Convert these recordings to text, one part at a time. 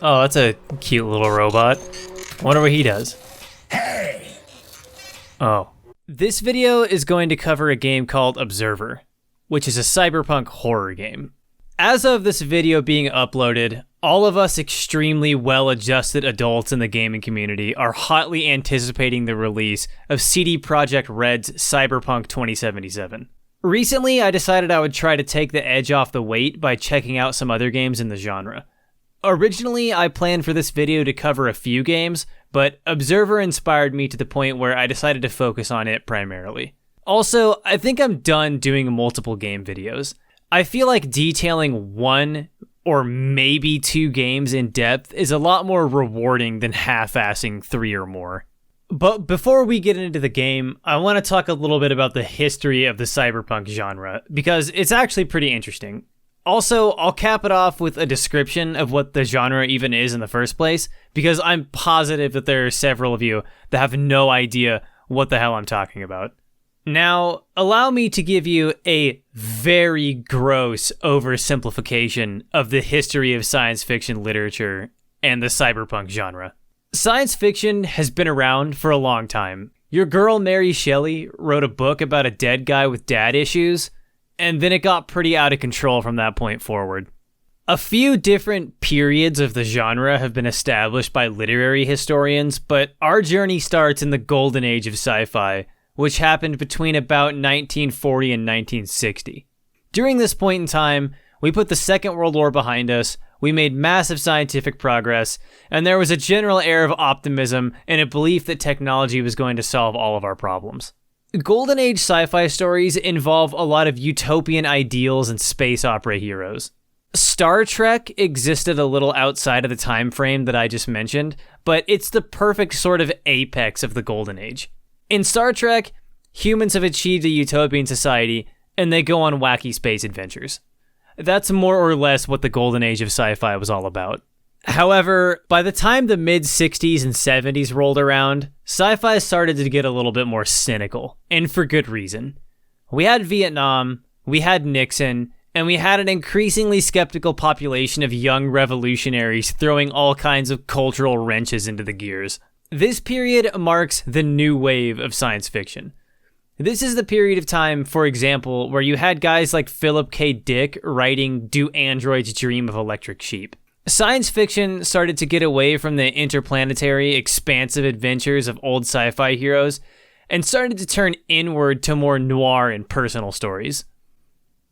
Oh, that's a cute little robot. Wonder what he does. Hey! Oh. This video is going to cover a game called Observer, which is a cyberpunk horror game. As of this video being uploaded, all of us extremely well-adjusted adults in the gaming community are hotly anticipating the release of CD Projekt Red's Cyberpunk 2077. Recently, I decided I would try to take the edge off the weight by checking out some other games in the genre. Originally, I planned for this video to cover a few games, but Observer inspired me to the point where I decided to focus on it primarily. Also, I think I'm done doing multiple game videos. I feel like detailing one or maybe two games in depth is a lot more rewarding than half-assing 3 or more. But before we get into the game, I want to talk a little bit about the history of the cyberpunk genre, because it's actually pretty interesting. Also, I'll cap it off with a description of what the genre even is in the first place, because I'm positive that there are several of you that have no idea what the hell I'm talking about. Now, allow me to give you a very gross oversimplification of the history of science fiction literature and the cyberpunk genre. Science fiction has been around for a long time. Your girl Mary Shelley wrote a book about a dead guy with dad issues, and then it got pretty out of control from that point forward. A few different periods of the genre have been established by literary historians, but our journey starts in the golden age of sci-fi, which happened between about 1940 and 1960. During this point in time, we put the Second World War behind us, we made massive scientific progress, and there was a general air of optimism and a belief that technology was going to solve all of our problems. Golden Age sci-fi stories involve a lot of utopian ideals and space opera heroes. Star Trek existed a little outside of the time frame that I just mentioned, but it's the perfect sort of apex of the Golden Age. In Star Trek, humans have achieved a utopian society, and they go on wacky space adventures. That's more or less what the Golden Age of sci-fi was all about. However, by the time the mid-60s and 70s rolled around, sci-fi started to get a little bit more cynical, and for good reason. We had Vietnam, we had Nixon, and we had an increasingly skeptical population of young revolutionaries throwing all kinds of cultural wrenches into the gears. This period marks the new wave of science fiction. This is the period of time, for example, where you had guys like Philip K. Dick writing Do Androids Dream of Electric Sheep? Science fiction started to get away from the interplanetary, expansive adventures of old sci-fi heroes and started to turn inward to more noir and personal stories.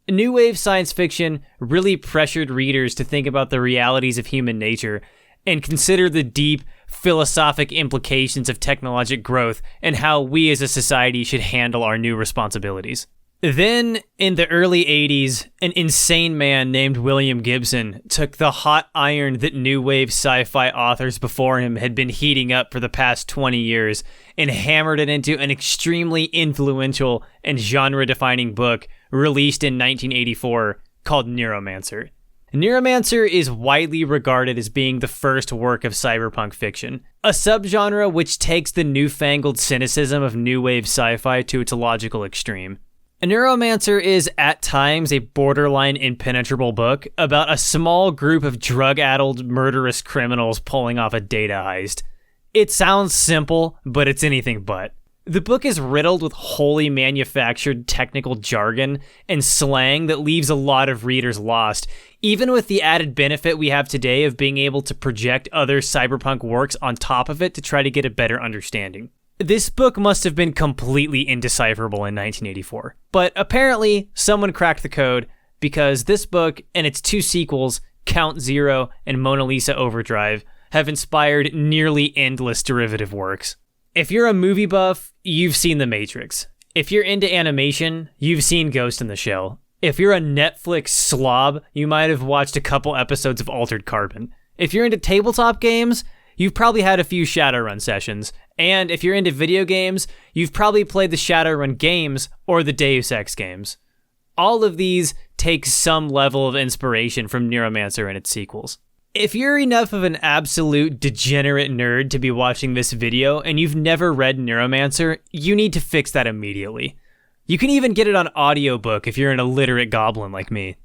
New wave science fiction really pressured readers to think about the realities of human nature and consider the deep philosophic implications of technologic growth and how we as a society should handle our new responsibilities. Then, in the early 80s, an insane man named William Gibson took the hot iron that new wave sci-fi authors before him had been heating up for the past 20 years and hammered it into an extremely influential and genre-defining book released in 1984 called Neuromancer. Neuromancer is widely regarded as being the first work of cyberpunk fiction, a subgenre which takes the newfangled cynicism of new wave sci-fi to its logical extreme. Neuromancer is, at times, a borderline impenetrable book about a small group of drug-addled, murderous criminals pulling off a data heist. It sounds simple, but it's anything but. The book is riddled with wholly manufactured technical jargon and slang that leaves a lot of readers lost, even with the added benefit we have today of being able to project other cyberpunk works on top of it to try to get a better understanding. This book must have been completely indecipherable in 1984, but apparently someone cracked the code because this book and its two sequels, Count Zero and Mona Lisa Overdrive, have inspired nearly endless derivative works. If you're a movie buff, you've seen The Matrix. If you're into animation, you've seen Ghost in the Shell. If you're a Netflix slob, you might have watched a couple episodes of Altered Carbon. If you're into tabletop games, you've probably had a few Shadowrun sessions. And if you're into video games, you've probably played the Shadowrun games or the Deus Ex games. All of these take some level of inspiration from Neuromancer and its sequels. If you're enough of an absolute degenerate nerd to be watching this video and you've never read Neuromancer, you need to fix that immediately. You can even get it on audiobook if you're an illiterate goblin like me.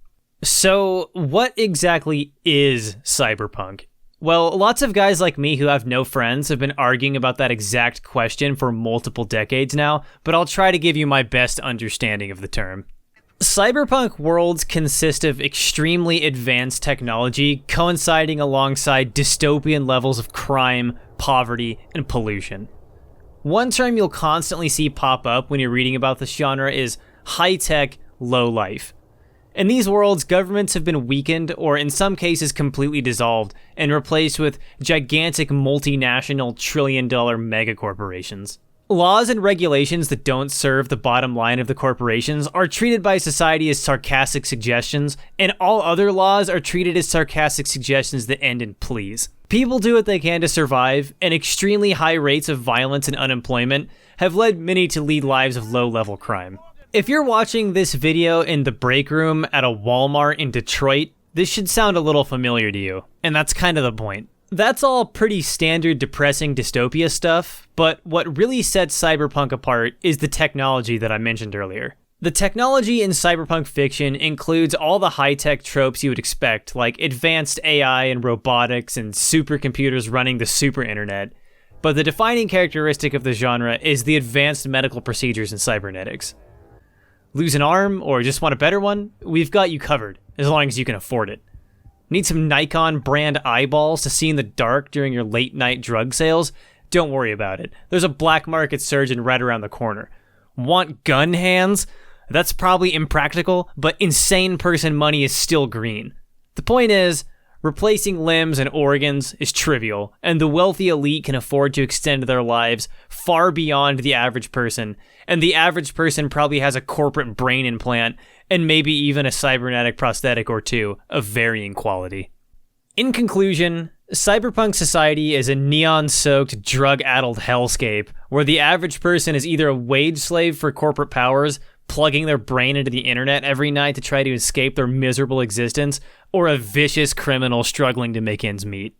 So, what exactly is cyberpunk? Well, lots of guys like me who have no friends have been arguing about that exact question for multiple decades now, but I'll try to give you my best understanding of the term. Cyberpunk worlds consist of extremely advanced technology coinciding alongside dystopian levels of crime, poverty, and pollution. One term you'll constantly see pop up when you're reading about this genre is high-tech, low-life. In these worlds, governments have been weakened or in some cases completely dissolved and replaced with gigantic multinational trillion-dollar megacorporations. Laws and regulations that don't serve the bottom line of the corporations are treated by society as sarcastic suggestions, and all other laws are treated as sarcastic suggestions that end in please. People do what they can to survive, and extremely high rates of violence and unemployment have led many to lead lives of low-level crime. If you're watching this video in the break room at a Walmart in Detroit, this should sound a little familiar to you, and that's kind of the point. That's all pretty standard depressing dystopia stuff, but what really sets Cyberpunk apart is the technology that I mentioned earlier. The technology in cyberpunk fiction includes all the high-tech tropes you would expect, like advanced AI and robotics and supercomputers running the super internet, but the defining characteristic of the genre is the advanced medical procedures in cybernetics. Lose an arm, or just want a better one? We've got you covered, as long as you can afford it. Need some Nikon brand eyeballs to see in the dark during your late-night drug sales? Don't worry about it. There's a black market surgeon right around the corner. Want gun hands? That's probably impractical, but insane person money is still green. The point is, replacing limbs and organs is trivial, and the wealthy elite can afford to extend their lives far beyond the average person, and the average person probably has a corporate brain implant, and maybe even a cybernetic prosthetic or two of varying quality. In conclusion, cyberpunk society is a neon-soaked, drug-addled hellscape where the average person is either a wage slave for corporate powers, plugging their brain into the internet every night to try to escape their miserable existence, or a vicious criminal struggling to make ends meet.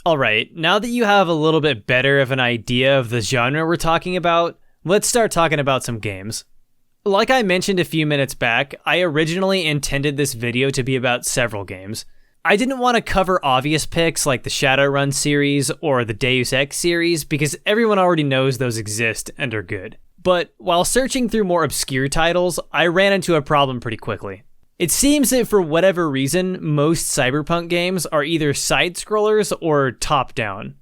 Alright, now that you have a little bit better of an idea of the genre we're talking about, let's start talking about some games. Like I mentioned a few minutes back, I originally intended this video to be about several games. I didn't want to cover obvious picks like the Shadowrun series or the Deus Ex series because everyone already knows those exist and are good. But while searching through more obscure titles, I ran into a problem pretty quickly. It seems that for whatever reason, most cyberpunk games are either side-scrollers or top-down.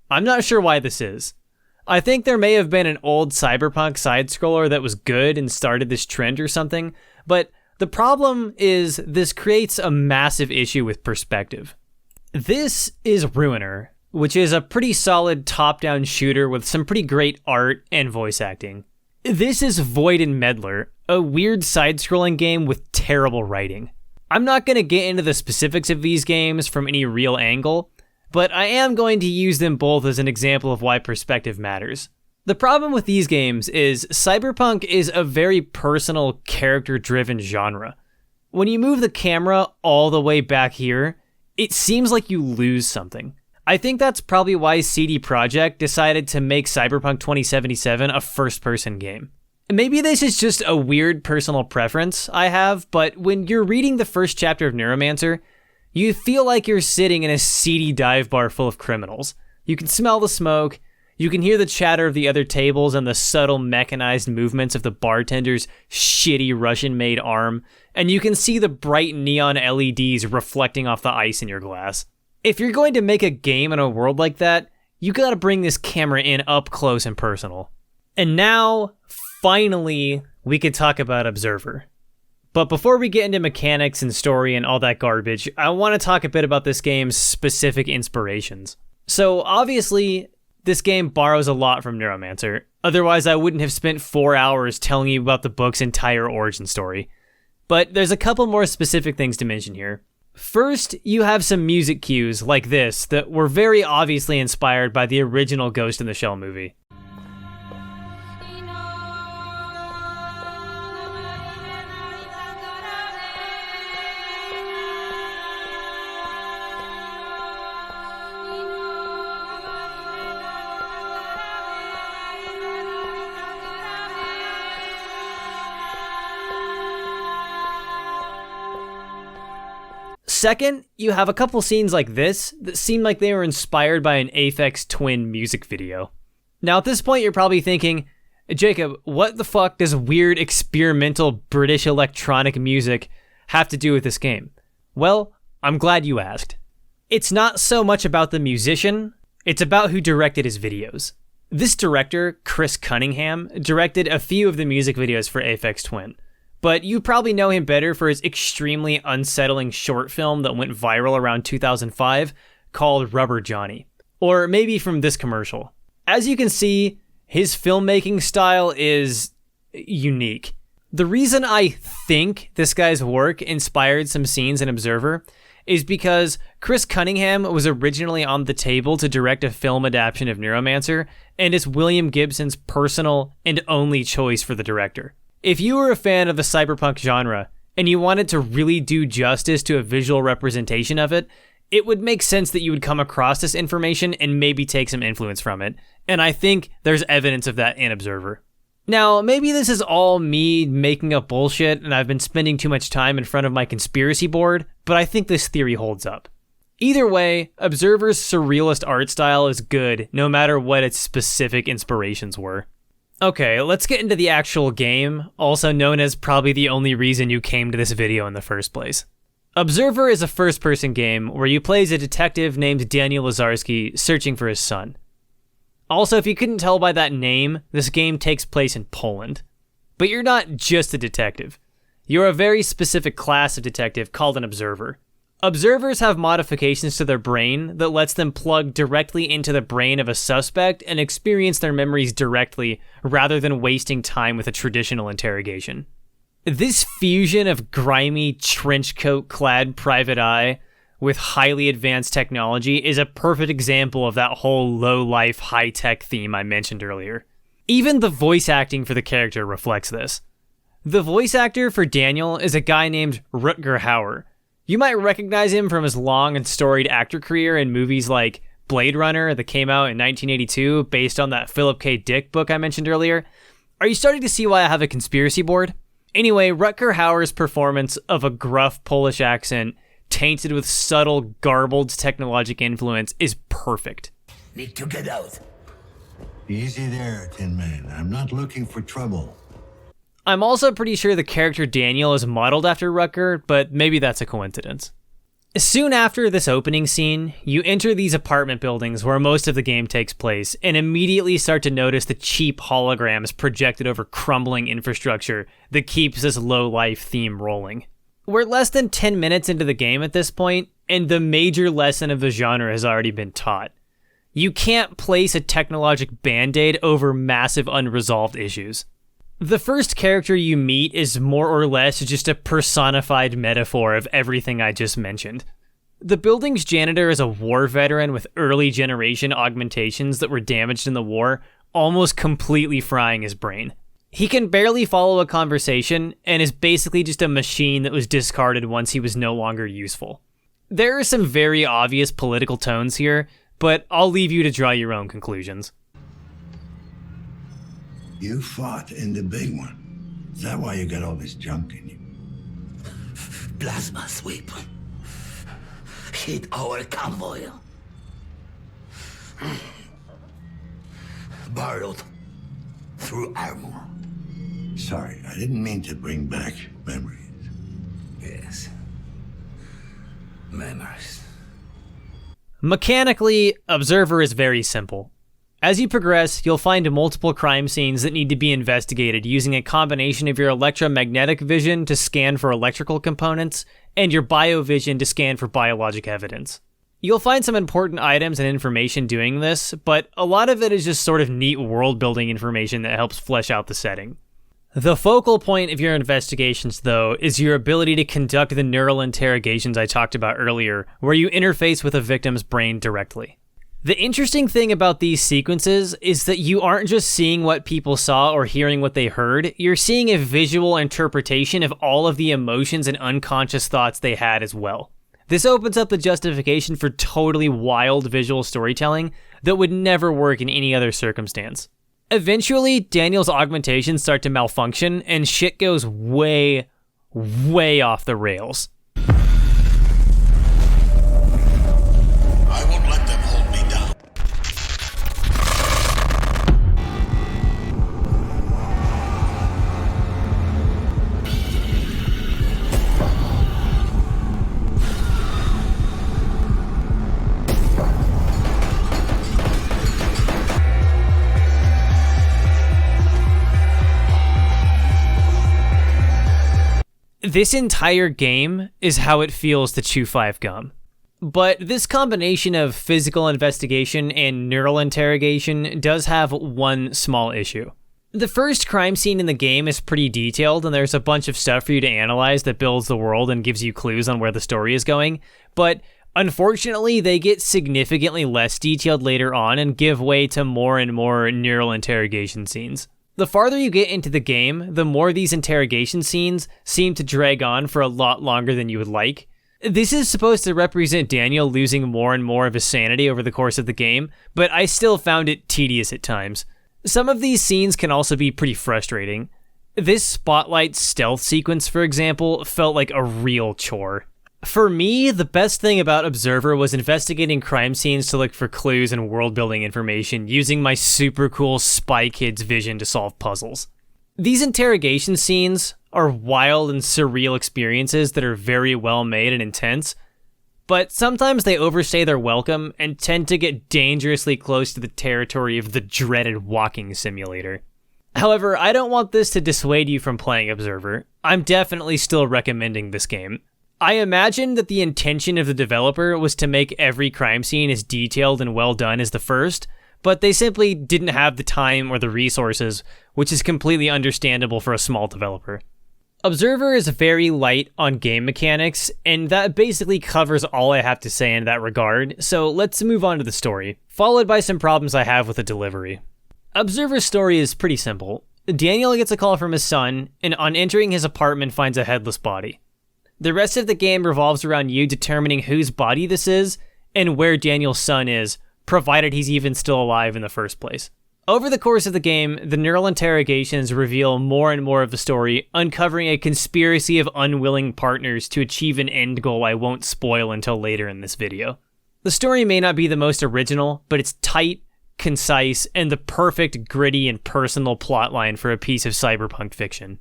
I'm not sure why this is. I think there may have been an old cyberpunk side-scroller that was good and started this trend or something, but the problem is this creates a massive issue with perspective. This is Ruiner, which is a pretty solid top-down shooter with some pretty great art and voice acting. This is Void and Meddler, a weird side-scrolling game with terrible writing. I'm not going to get into the specifics of these games from any real angle, but I am going to use them both as an example of why perspective matters. The problem with these games is Cyberpunk is a very personal, character-driven genre. When you move the camera all the way back here, it seems like you lose something. I think that's probably why CD Projekt decided to make Cyberpunk 2077 a first-person game. Maybe this is just a weird personal preference I have, but when you're reading the first chapter of Neuromancer, you feel like you're sitting in a seedy dive bar full of criminals. You can smell the smoke, you can hear the chatter of the other tables and the subtle mechanized movements of the bartender's shitty Russian-made arm, and you can see the bright neon LEDs reflecting off the ice in your glass. If you're going to make a game in a world like that, you gotta bring this camera in up close and personal. And now, finally, we could talk about Observer. But before we get into mechanics and story and all that garbage, I want to talk a bit about this game's specific inspirations. So obviously, this game borrows a lot from Neuromancer. Otherwise, I wouldn't have spent 4 hours telling you about the book's entire origin story. But there's a couple more specific things to mention here. First, you have some music cues like this that were very obviously inspired by the original Ghost in the Shell movie. Second, you have a couple scenes like this that seem like they were inspired by an Aphex Twin music video. Now at this point you're probably thinking, Jacob, what the fuck does weird experimental British electronic music have to do with this game? Well, I'm glad you asked. It's not so much about the musician, it's about who directed his videos. This director, Chris Cunningham, directed a few of the music videos for Aphex Twin, but you probably know him better for his extremely unsettling short film that went viral around 2005 called Rubber Johnny, or maybe from this commercial. As you can see, his filmmaking style is unique. The reason I think this guy's work inspired some scenes in Observer is because Chris Cunningham was originally on the table to direct a film adaptation of Neuromancer, and is William Gibson's personal and only choice for the director. If you were a fan of the cyberpunk genre, and you wanted to really do justice to a visual representation of it, it would make sense that you would come across this information and maybe take some influence from it, and I think there's evidence of that in Observer. Now, maybe this is all me making up bullshit and I've been spending too much time in front of my conspiracy board, but I think this theory holds up. Either way, Observer's surrealist art style is good, no matter what its specific inspirations were. Okay, let's get into the actual game, also known as probably the only reason you came to this video in the first place. Observer is a first-person game where you play as a detective named Daniel Lazarski searching for his son. Also, if you couldn't tell by that name, this game takes place in Poland. But you're not just a detective. You're a very specific class of detective called an observer. Observers have modifications to their brain that lets them plug directly into the brain of a suspect and experience their memories directly rather than wasting time with a traditional interrogation. This fusion of grimy trenchcoat-clad private eye with highly advanced technology is a perfect example of that whole low-life, high-tech theme I mentioned earlier. Even the voice acting for the character reflects this. The voice actor for Daniel is a guy named Rutger Hauer. You might recognize him from his long and storied actor career in movies like Blade Runner that came out in 1982 based on that Philip K. Dick book I mentioned earlier. Are you starting to see why I have a conspiracy board? Anyway, Rutger Hauer's performance of a gruff Polish accent tainted with subtle, garbled technologic influence is perfect. Need to get out. Easy there, Tin Man. I'm not looking for trouble. I'm also pretty sure the character Daniel is modeled after Rutger, but maybe that's a coincidence. Soon after this opening scene, you enter these apartment buildings where most of the game takes place, and immediately start to notice the cheap holograms projected over crumbling infrastructure that keeps this low-life theme rolling. We're less than 10 minutes into the game at this point, and the major lesson of the genre has already been taught. You can't place a technologic band-aid over massive unresolved issues. The first character you meet is more or less just a personified metaphor of everything I just mentioned. The building's janitor is a war veteran with early generation augmentations that were damaged in the war, almost completely frying his brain. He can barely follow a conversation, and is basically just a machine that was discarded once he was no longer useful. There are some very obvious political tones here, but I'll leave you to draw your own conclusions. You fought in the big one. Is that why you got all this junk in you? Plasma sweep. Hit our cowboy. Borrowed through armor. Sorry, I didn't mean to bring back memories. Yes. Memories. Mechanically, Observer is very simple. As you progress, you'll find multiple crime scenes that need to be investigated using a combination of your electromagnetic vision to scan for electrical components and your biovision to scan for biologic evidence. You'll find some important items and information doing this, but a lot of it is just sort of neat world-building information that helps flesh out the setting. The focal point of your investigations, though, is your ability to conduct the neural interrogations I talked about earlier, where you interface with a victim's brain directly. The interesting thing about these sequences is that you aren't just seeing what people saw or hearing what they heard, you're seeing a visual interpretation of all of the emotions and unconscious thoughts they had as well. This opens up the justification for totally wild visual storytelling that would never work in any other circumstance. Eventually, Daniel's augmentations start to malfunction, and shit goes way, way off the rails. This entire game is how it feels to chew 5 gum. But this combination of physical investigation and neural interrogation does have one small issue. The first crime scene in the game is pretty detailed, and there's a bunch of stuff for you to analyze that builds the world and gives you clues on where the story is going, but unfortunately, they get significantly less detailed later on and give way to more and more neural interrogation scenes. The farther you get into the game, the more these interrogation scenes seem to drag on for a lot longer than you would like. This is supposed to represent Daniel losing more and more of his sanity over the course of the game, but I still found it tedious at times. Some of these scenes can also be pretty frustrating. This spotlight stealth sequence, for example, felt like a real chore. For me, the best thing about Observer was investigating crime scenes to look for clues and world-building information using my super cool Spy Kids vision to solve puzzles. These interrogation scenes are wild and surreal experiences that are very well made and intense, but sometimes they overstay their welcome and tend to get dangerously close to the territory of the dreaded walking simulator. However, I don't want this to dissuade you from playing Observer. I'm definitely still recommending this game. I imagine that the intention of the developer was to make every crime scene as detailed and well done as the first, but they simply didn't have the time or the resources, which is completely understandable for a small developer. Observer is very light on game mechanics, and that basically covers all I have to say in that regard, so let's move on to the story, followed by some problems I have with the delivery. Observer's story is pretty simple. Daniel gets a call from his son, and on entering his apartment finds a headless body. The rest of the game revolves around you determining whose body this is and where Daniel's son is, provided he's even still alive in the first place. Over the course of the game, the neural interrogations reveal more and more of the story, uncovering a conspiracy of unwilling partners to achieve an end goal I won't spoil until later in this video. The story may not be the most original, but it's tight, concise, and the perfect gritty and personal plotline for a piece of cyberpunk fiction.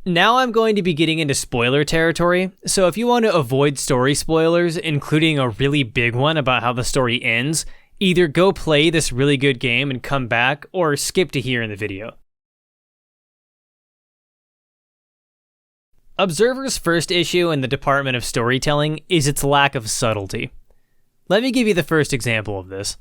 Now I'm going to be getting into spoiler territory, so if you want to avoid story spoilers, including a really big one about how the story ends, either go play this really good game and come back, or skip to here in the video. Observer's first issue in the department of storytelling is its lack of subtlety. Let me give you the first example of this.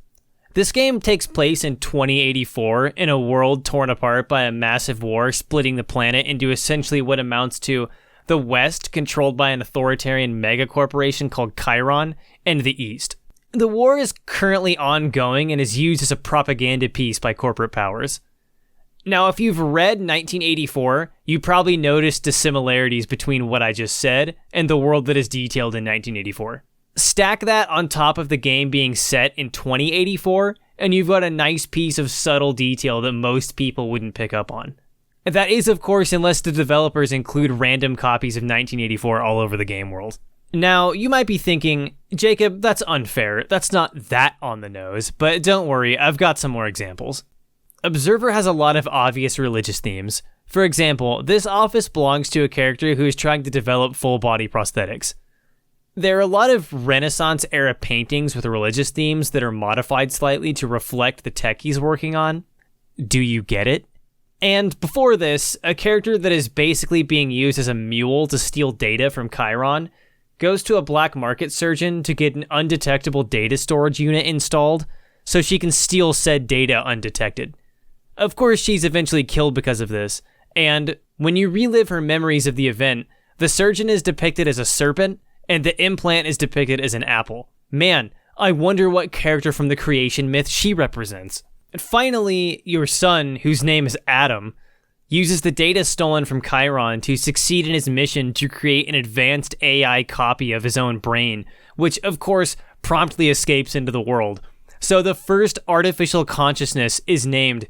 This game takes place in 2084 in a world torn apart by a massive war splitting the planet into essentially what amounts to the West, controlled by an authoritarian megacorporation called Chiron, and the East. The war is currently ongoing and is used as a propaganda piece by corporate powers. Now, if you've read 1984, you probably noticed the similarities between what I just said and the world that is detailed in 1984. Stack that on top of the game being set in 2084, and you've got a nice piece of subtle detail that most people wouldn't pick up on. And that is, of course, unless the developers include random copies of 1984 all over the game world. Now, you might be thinking, Jacob, that's unfair. That's not that on the nose, but don't worry, I've got some more examples. Observer has a lot of obvious religious themes. For example, this office belongs to a character who is trying to develop full-body prosthetics. There are a lot of Renaissance-era paintings with religious themes that are modified slightly to reflect the tech he's working on. Do you get it? And before this, a character that is basically being used as a mule to steal data from Chiron goes to a black market surgeon to get an undetectable data storage unit installed so she can steal said data undetected. Of course, she's eventually killed because of this, and when you relive her memories of the event, the surgeon is depicted as a serpent, and the implant is depicted as an apple. Man, I wonder what character from the creation myth she represents. And finally, your son, whose name is Adam, uses the data stolen from Chiron to succeed in his mission to create an advanced AI copy of his own brain, which of course promptly escapes into the world. So the first artificial consciousness is named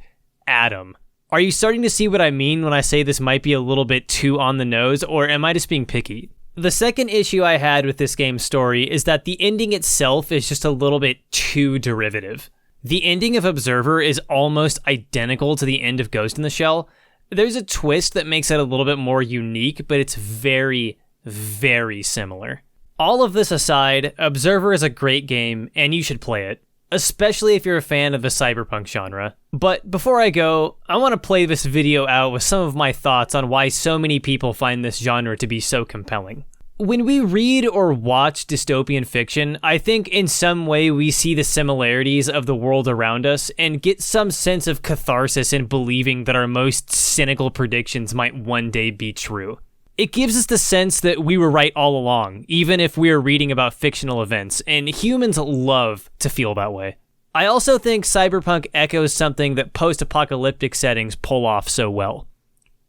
Adam. Are you starting to see what I mean when I say this might be a little bit too on the nose, or am I just being picky? The second issue I had with this game's story is that the ending itself is just a little bit too derivative. The ending of Observer is almost identical to the end of Ghost in the Shell. There's a twist that makes it a little bit more unique, but it's very, very similar. All of this aside, Observer is a great game, and you should play it. especially if you're a fan of the cyberpunk genre. But before I go, I want to play this video out with some of my thoughts on why so many people find this genre to be so compelling. When we read or watch dystopian fiction, I think in some way we see the similarities of the world around us and get some sense of catharsis in believing that our most cynical predictions might one day be true. It gives us the sense that we were right all along, even if we're reading about fictional events, and humans love to feel that way. I also think Cyberpunk echoes something that post-apocalyptic settings pull off so well.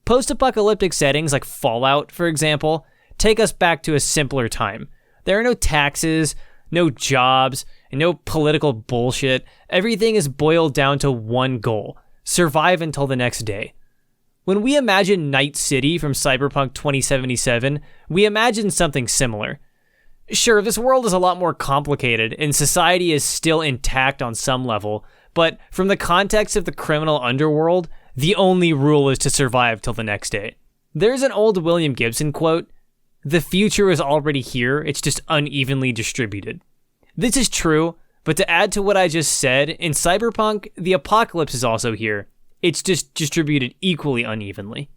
Post-apocalyptic settings like Fallout, for example, take us back to a simpler time. There are no taxes, no jobs, and no political bullshit. Everything is boiled down to one goal: survive until the next day. When we imagine Night City from Cyberpunk 2077, we imagine something similar. Sure, this world is a lot more complicated, and society is still intact on some level, but from the context of the criminal underworld, the only rule is to survive till the next day. There's an old William Gibson quote: "The future is already here, it's just unevenly distributed." This is true, but to add to what I just said, in Cyberpunk, the apocalypse is also here. It's just distributed equally unevenly.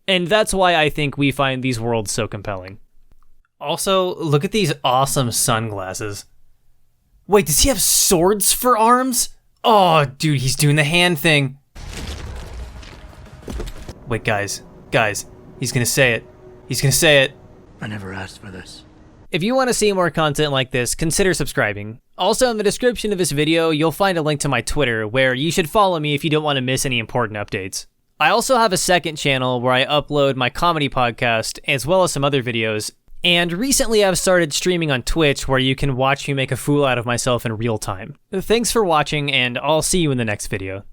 And that's why I think we find these worlds so compelling. Also, look at these awesome sunglasses. Wait, does he have swords for arms? Oh, dude, he's doing the hand thing. Wait, guys, he's gonna say it. He's gonna say it. I never asked for this. If you want to see more content like this, consider subscribing. Also, in the description of this video, you'll find a link to my Twitter, where you should follow me if you don't want to miss any important updates. I also have a second channel where I upload my comedy podcast, as well as some other videos, and recently I've started streaming on Twitch, where you can watch me make a fool out of myself in real time. Thanks for watching, and I'll see you in the next video.